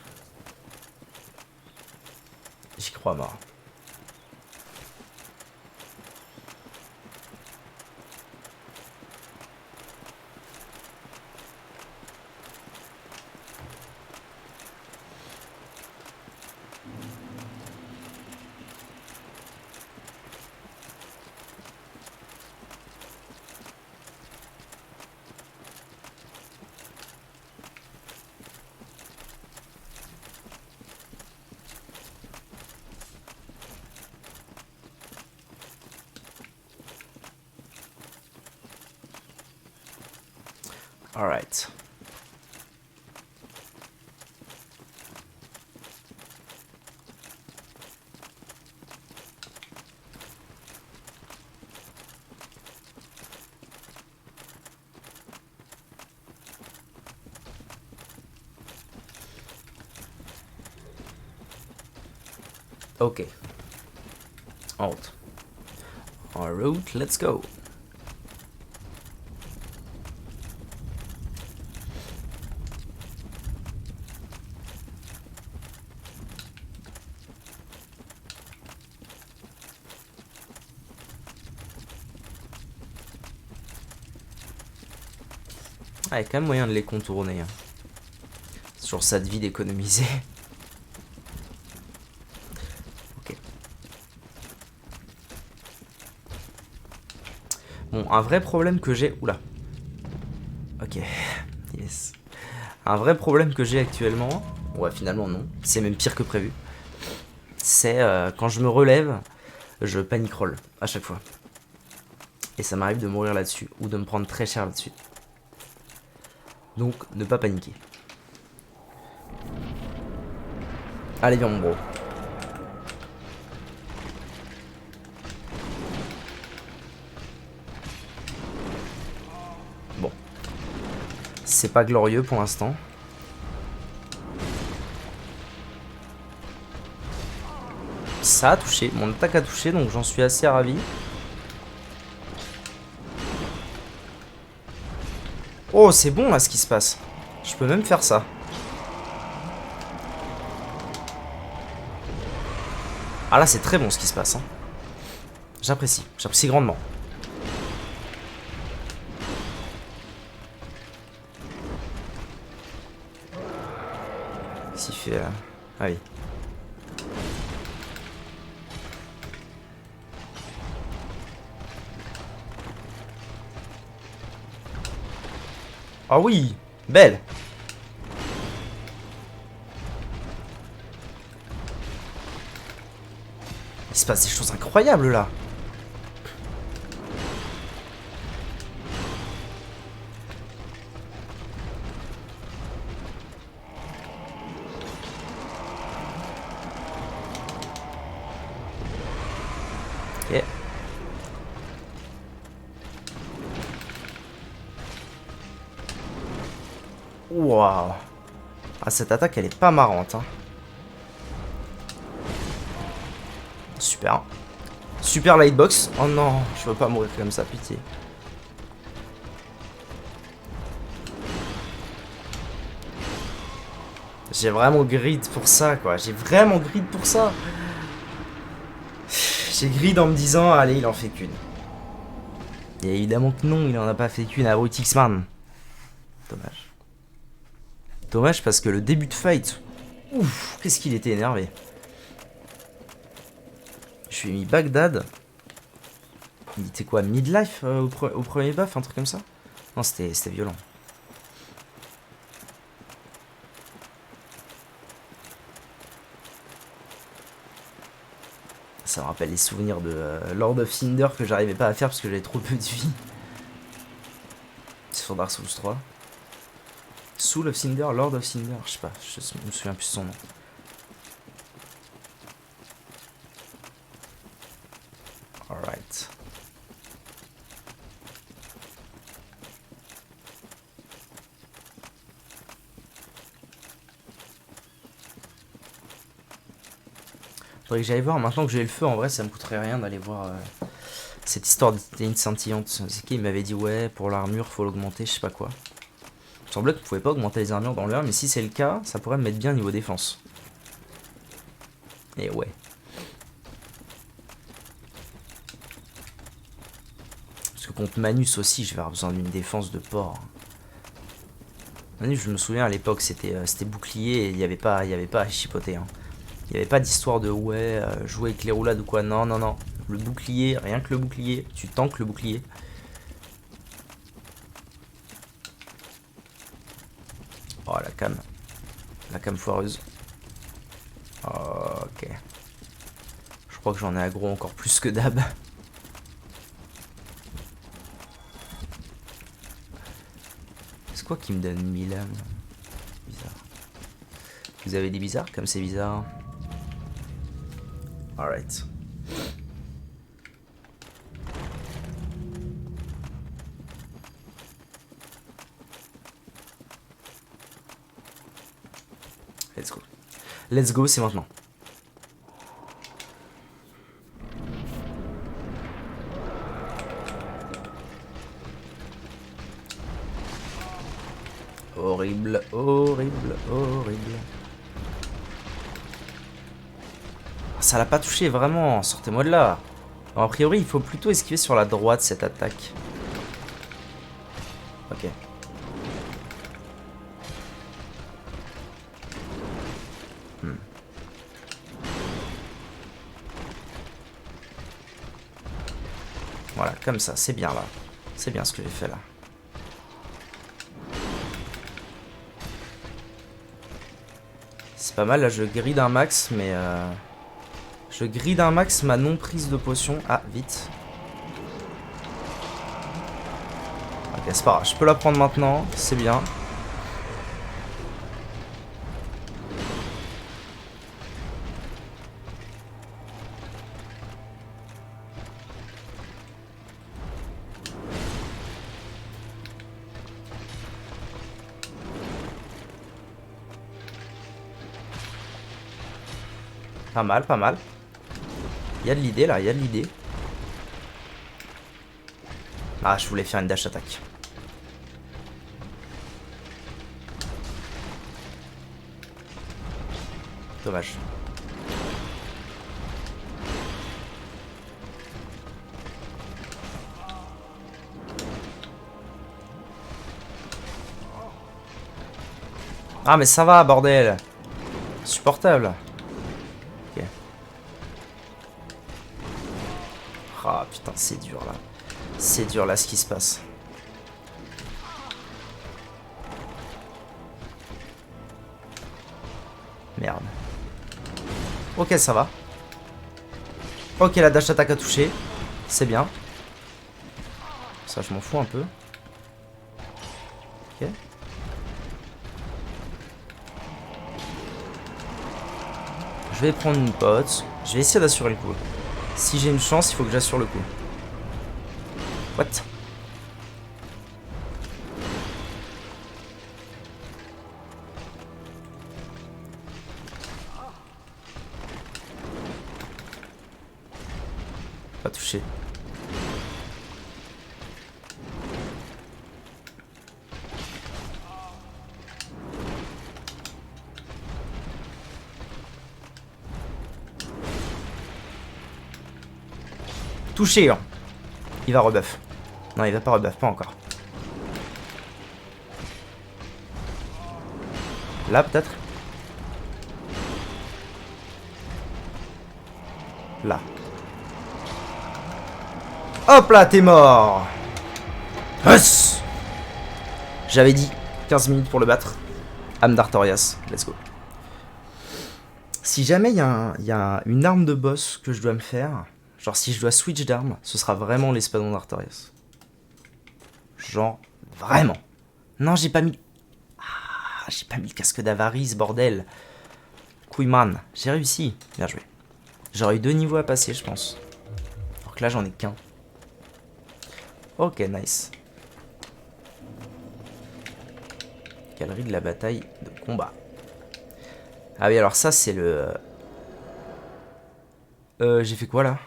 J'y crois mort. Alright. Ok. En route. En route, let's go. Ah, il y a quand même moyen de les contourner. Hein. C'est toujours ça de vie d'économiser. Ok. Bon, un vrai problème que j'ai... Oula. Ok. Yes. Un vrai problème que j'ai actuellement... Ouais, finalement non. C'est même pire que prévu. C'est quand je me relève, je panic roll à chaque fois. Et ça m'arrive de mourir là-dessus. Ou de me prendre très cher là-dessus. Donc, ne pas paniquer. Allez, viens mon gros. Bon. C'est pas glorieux pour l'instant. Ça a touché. Mon attaque a touché, donc j'en suis assez ravi. Oh, c'est bon là ce qui se passe. Je peux même faire ça. Ah là, c'est très bon ce qui se passe. Hein. J'apprécie grandement. Qu'est-ce qu'il fait Ah oui. Ah oui, belle. Il se passe des choses incroyables là. Ok. Waouh. Ah, cette attaque elle est pas marrante. Hein. Super. Super lightbox. Oh non, je veux pas mourir comme ça, pitié. J'ai vraiment grid pour ça, quoi. J'ai vraiment grid pour ça. J'ai grid en me disant, allez, il en fait qu'une. Et évidemment que non, il en a pas fait qu'une à Brutixman. Dommage. Dommage parce que le début de fight, ouf, qu'est-ce qu'il était énervé. Je lui ai mis Bagdad. Il était quoi, midlife au premier buff, un truc comme ça? Non, c'était violent. Ça me rappelle les souvenirs de Lord of Cinder que j'arrivais pas à faire parce que j'avais trop peu de vie. C'est sur Dark Souls 3. Soul of Cinder, Lord of Cinder, je sais pas, je me souviens plus de son nom. Alright. Faudrait que j'aille voir, maintenant que j'ai le feu, en vrai ça me coûterait rien d'aller voir cette histoire d'identité scintillante. C'est qui il m'avait dit ouais, pour l'armure faut l'augmenter, je sais pas quoi. Il me semblait que vous pouvez pas augmenter les armures dans le 1, mais si c'est le cas, ça pourrait me mettre bien niveau défense. Et ouais. Parce que contre Manus aussi, je vais avoir besoin d'une défense de porc. Manus, je me souviens à l'époque, c'était bouclier et il n'y avait pas à chipoter. Hein. Il n'y avait pas d'histoire de ouais, jouer avec les roulades ou quoi. Non, non, non. Le bouclier, rien que le bouclier. Tu tankes le bouclier. Oh, la cam. La cam foireuse. Ok. Je crois que j'en ai aggro encore plus que d'hab. Est-ce C'est quoi qui me donne 1000 âmes? C'est bizarre. Vous avez des bizarres comme c'est bizarre. Alright. Let's go. Let's go, c'est maintenant. Horrible, horrible, horrible. Ça l'a pas touché, vraiment. Sortez-moi de là. Bon, a priori, il faut plutôt esquiver sur la droite cette attaque. Ok. Voilà, comme ça, c'est bien là. C'est bien ce que j'ai fait là. C'est pas mal, là je grille d'un max, mais je grille d'un max ma non prise de potion. Ah, vite. Ok, c'est pas grave, je peux la prendre maintenant, c'est bien. Pas mal, pas mal. Il y a de l'idée là, il y a de l'idée. Ah, je voulais faire une dash attack. Dommage. Ah mais ça va, bordel. Supportable. Ok. Ah putain, c'est dur là. C'est dur là ce qui se passe. Merde. Ok, ça va. Ok, la dash attack a touché. C'est bien. Ça, je m'en fous un peu. Ok. Je vais prendre une pote. Je vais essayer d'assurer le coup. Si j'ai une chance, il faut que j'assure le coup. What? Pas touché. Touché, hein. Il va rebuff. Non, il va pas rebuff, pas encore. Là, peut-être. Là. Hop là, t'es mort. Yes. J'avais dit 15 minutes pour le battre. Âme d'Artorias, let's go. Si jamais il y a une arme de boss que je dois me faire, genre si je dois switch d'arme, ce sera vraiment l'espadon d'Artorias. Genre, vraiment. Non, j'ai pas mis... Ah, j'ai pas mis le casque d'avarice, bordel. Couille-man, j'ai réussi. Bien joué. J'aurais eu 2 niveaux à passer, je pense. Alors que là, j'en ai qu'un. Ok, nice. Galerie de la bataille de combat. Ah oui, alors ça, c'est le... j'ai fait quoi, là?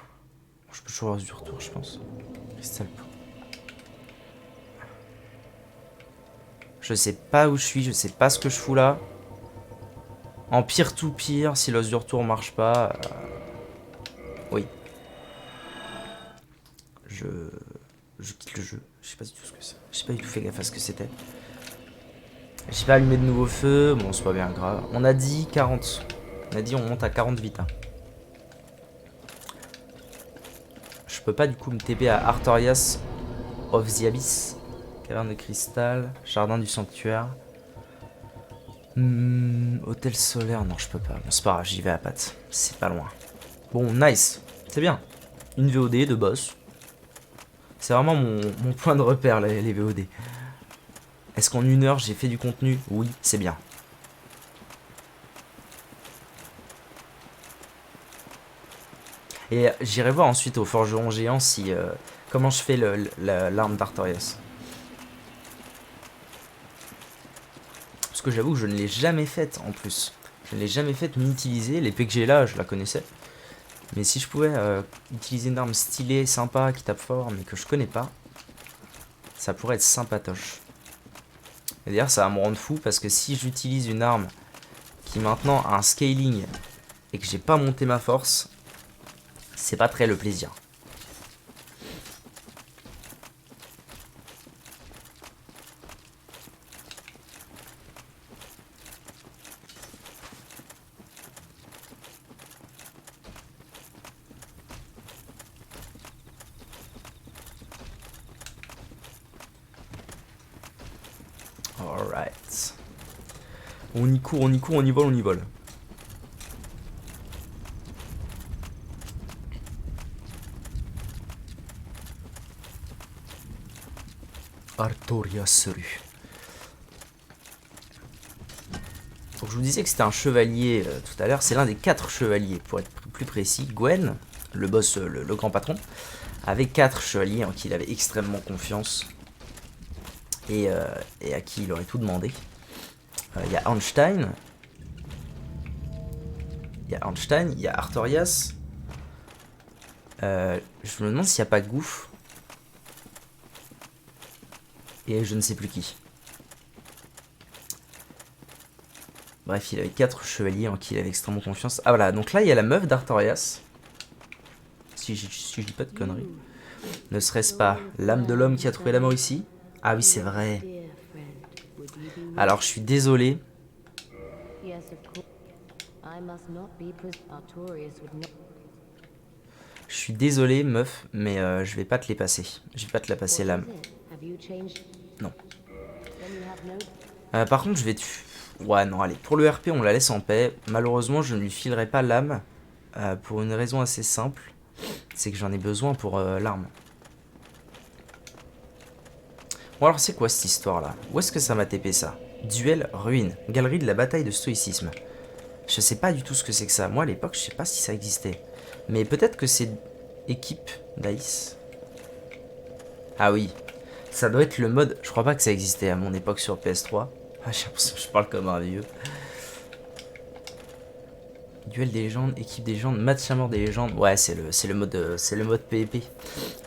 Je peux toujours avoir du retour, je pense. Cristal. Je sais pas où je suis, je sais pas ce que je fous là. En pire tout pire, si l'os du retour marche pas... Oui. Je quitte le jeu. Je sais pas du tout ce que c'est. J'ai pas du tout fait gaffe à ce que c'était. J'ai pas allumé de nouveau feu. Bon, c'est pas bien grave. On a dit 40. On a dit on monte à 40 vite. Hein. Je peux pas du coup me TP à Artorias of the Abyss. Caverne de cristal. Jardin du sanctuaire. Hôtel solaire. Non, je peux pas. Bon, c'est pas grave, j'y vais à patte. C'est pas loin. Bon, nice. C'est bien. Une VOD de boss. C'est vraiment mon point de repère, les VOD. Est-ce qu'en 1 heure j'ai fait du contenu? Oui, c'est bien. Et j'irai voir ensuite au forgeron géant si comment je fais l'arme d'Artorias. Parce que j'avoue que je ne l'ai jamais faite en plus. Je ne l'ai jamais faite ni utilisée. L'épée que j'ai là, je la connaissais. Mais si je pouvais utiliser une arme stylée, sympa, qui tape fort, mais que je connais pas, ça pourrait être sympatoche. Et d'ailleurs, ça va me rendre fou parce que si j'utilise une arme qui maintenant a un scaling et que j'ai pas monté ma force, c'est pas très le plaisir. Alright. On y court, on y court, on y vole, on y vole. Artorias rue. Donc je vous disais que c'était un chevalier tout à l'heure. C'est l'un des 4 chevaliers, pour être plus précis. Gwen, le boss, le grand patron, avait 4 chevaliers en qui il avait extrêmement confiance. Et à qui il aurait tout demandé. Il y a Einstein. Il y a Artorias. Je me demande s'il n'y a pas Gouff. Et je ne sais plus qui. Bref, il avait 4 chevaliers en qui il avait extrêmement confiance. Ah voilà, donc là il y a la meuf d'Artorias. Si je dis pas de conneries. Ne serait-ce pas l'âme de l'homme qui a trouvé la mort ici? Ah oui, c'est vrai. Alors je suis désolé. Je suis désolé, meuf, mais je vais pas te les passer. Je vais pas te la passer, l'âme. Non. Par contre, je vais te... Ouais, non, allez. Pour le RP, on la laisse en paix. Malheureusement, je ne lui filerai pas l'âme. Pour une raison assez simple. C'est que j'en ai besoin pour l'arme. Bon, alors c'est quoi cette histoire-là? Où est-ce que ça m'a TP ça? Duel, ruine. Galerie de la bataille de stoïcisme. Je sais pas du tout ce que c'est que ça. Moi, à l'époque, je sais pas si ça existait. Mais peut-être que c'est équipe d'Aïs. Ah oui. Ça doit être le mode... Je crois pas que ça existait à mon époque sur PS3. Ah, j'ai l'impression que je parle comme un vieux. Duel des légendes, équipe des légendes, match à mort des légendes. Ouais, c'est le mode PvP.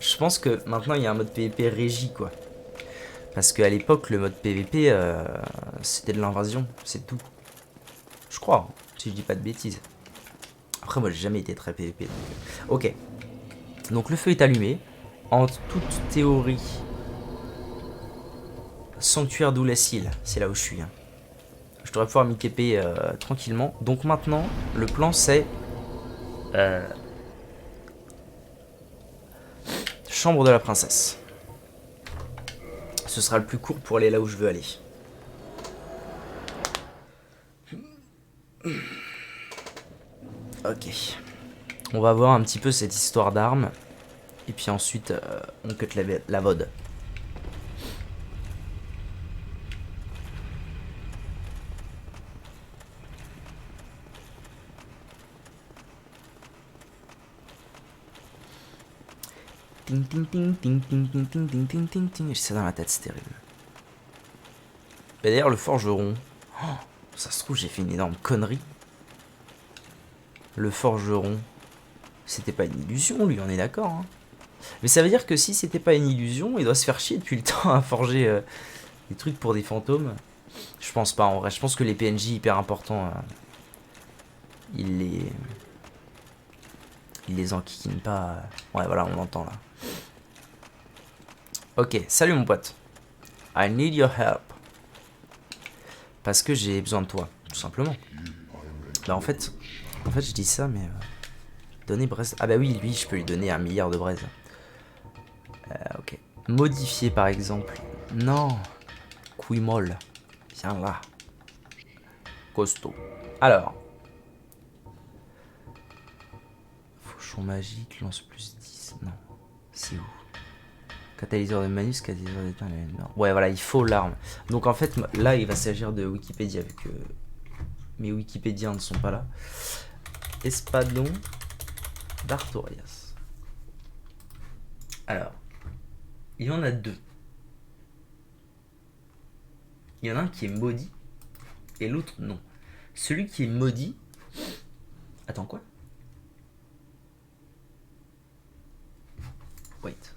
Je pense que maintenant il y a un mode PvP régi quoi. Parce qu'à l'époque le mode PvP c'était de l'invasion, c'est tout. Je crois, si je dis pas de bêtises. Après moi j'ai jamais été très PvP. Donc... Ok. Donc le feu est allumé. En toute théorie. Sanctuaire d'Oulacil, c'est là où je suis. Hein. Je devrais pouvoir m'y TP tranquillement. Donc maintenant, le plan c'est... Chambre de la princesse. Ce sera le plus court pour aller là où je veux aller. Ok. On va voir un petit peu cette histoire d'armes. Et puis ensuite, on cut la VOD. Ting ting ting ting ting ting ting ting ting ting ting. J'ai ça dans la tête, c'est terrible. Et d'ailleurs, le forgeron. Oh, ça se trouve, j'ai fait une énorme connerie. Le forgeron. C'était pas une illusion, lui, on est d'accord. Hein. Mais ça veut dire que si c'était pas une illusion, il doit se faire chier depuis le temps à forger des trucs pour des fantômes. Je pense pas, en vrai. Je pense que les PNJ hyper importants, il les enquiquine pas. Ouais, voilà, on l'entend là. Ok, salut mon pote. I need your help. Parce que j'ai besoin de toi, tout simplement. Bah en fait je dis ça, mais... donner braise... Ah bah oui, lui, je peux lui donner 1 milliard de braise. Ok. Modifier, par exemple. Non. Couille molle. Viens là. Costaud. Alors. Fauchon magique, lance plus 10. Non. C'est où? Catalyseur de Manus, catalyseur d'éteint, ouais, voilà, il faut l'arme. Donc en fait, là, il va s'agir de Wikipédia, vu que mes Wikipédiens ne sont pas là. Espadon d'Artorias. Alors, il y en a deux. Il y en a un qui est maudit, et l'autre non. Celui qui est maudit... Attends, quoi? Wait.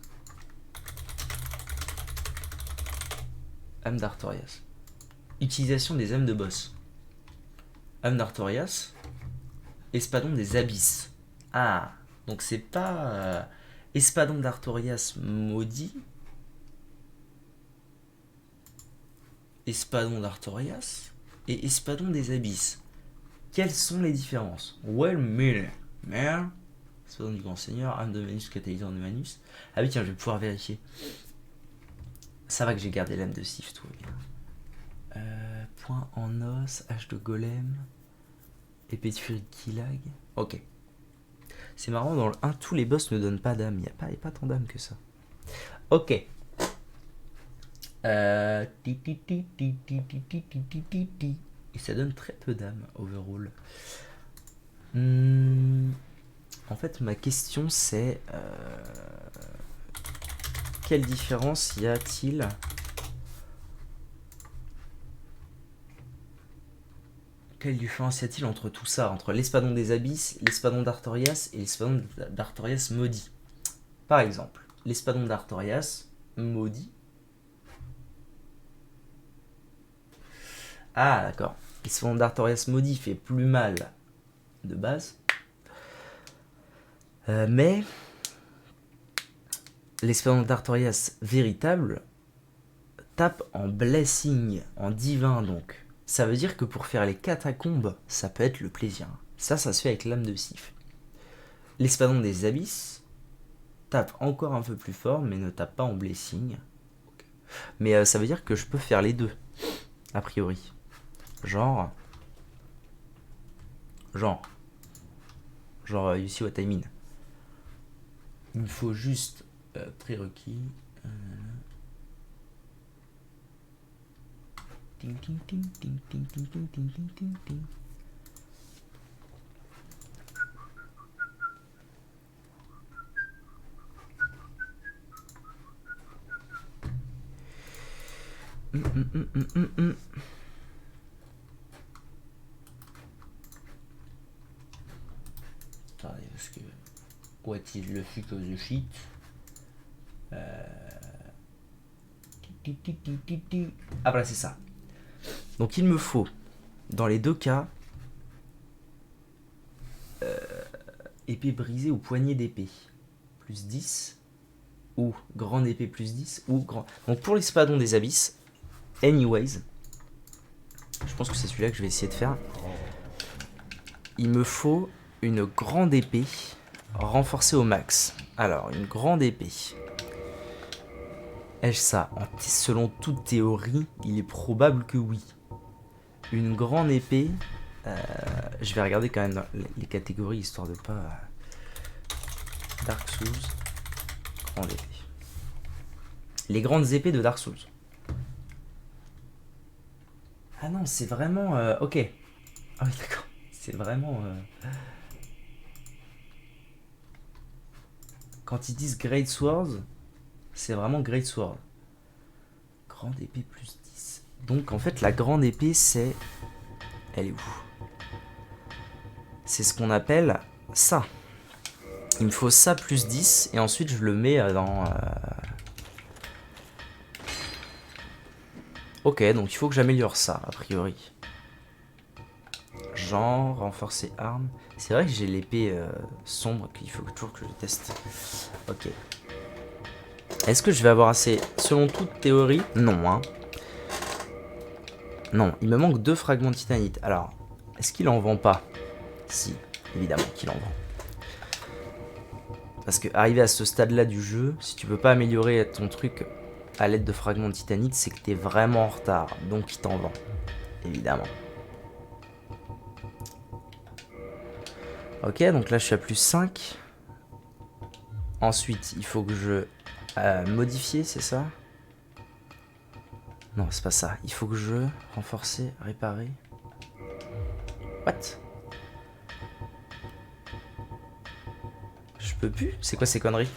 Âme d'Artorias. Utilisation des âmes de boss. Âme d'Artorias. Espadon des abysses. Ah, donc c'est pas Espadon d'Artorias maudit. Espadon d'Artorias et Espadon des abysses. Quelles sont les différences? Well, miller. Espadon du grand seigneur, âme de Manus, catalyseur de Manus. Ah oui, tiens, je vais pouvoir vérifier. Ça va que j'ai gardé l'âme de Sif, tout va bien. Point en os, hache de golem, épée de furie Kilag. Ok. C'est marrant, dans le 1, tous les boss ne donnent pas d'âme. Il n'y a pas tant d'âme que ça. Ok. Et ça donne très peu d'âme, overall. En fait, ma question c'est... quelle différence y a-t-il entre tout ça, entre l'espadon des abysses, l'espadon d'Artorias et l'espadon d'Artorias maudit? Par exemple, l'espadon d'Artorias maudit. Ah, d'accord. L'espadon d'Artorias maudit fait plus mal de base. Mais l'espadon d'Artorias véritable tape en blessing, en divin donc. Ça veut dire que pour faire les catacombes, ça peut être le plaisir. Ça se fait avec l'âme de Sif. L'espadon des abysses tape encore un peu plus fort, mais ne tape pas en blessing. Okay. Mais ça veut dire que je peux faire les deux, a priori. Genre, you see what I mean. Il me faut juste prérequis. Ting ting ting ting ting ting ting ting ting ting ting. Attendez, parce que what is le fuck of the shit? Ah voilà, c'est ça. Donc il me faut, dans les deux cas, épée brisée ou poignée d'épée plus 10, ou grande épée plus 10, ou grand... Donc pour l'espadon des abysses, anyways, je pense que c'est celui-là que je vais essayer de faire. Il me faut une grande épée renforcée au max. Alors, une grande épée. Est-ce ça? Selon toute théorie, il est probable que oui. Une grande épée... je vais regarder quand même les catégories, histoire de pas... Dark Souls. Grande épée. Les grandes épées de Dark Souls. Ah non, c'est vraiment... ok. Ah oui, d'accord. C'est vraiment... Quand ils disent Great Swords, c'est vraiment Great Sword. Grande épée plus 10. Donc en fait, la grande épée, c'est... Elle est où? C'est ce qu'on appelle ça. Il me faut ça plus 10, et ensuite je le mets dans... Ok, donc il faut que j'améliore ça, a priori. Genre, renforcer arme. C'est vrai que j'ai l'épée sombre qu'il faut toujours que je teste. Ok. Est-ce que je vais avoir assez? Selon toute théorie, non. Hein. Non, il me manque 2 fragments de titanite. Alors, est-ce qu'il en vend pas? Si, évidemment qu'il en vend. Parce que arrivé à ce stade-là du jeu, si tu peux pas améliorer ton truc à l'aide de fragments de titanite, c'est que t'es vraiment en retard. Donc il t'en vend, évidemment. Ok, donc là je suis à plus 5. Ensuite, il faut que je Modifier, c'est ça? Non, c'est pas ça. Il faut que je... Renforcer, réparer... What? Je peux plus? C'est quoi ces conneries?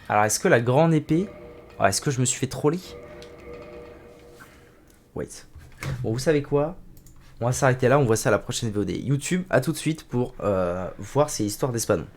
Alors, est-ce que la grande épée... Oh, est-ce que je me suis fait troller? Wait. Bon, vous savez quoi? On va s'arrêter là, on voit ça à la prochaine VOD YouTube. À tout de suite pour voir ces histoires d'espadons.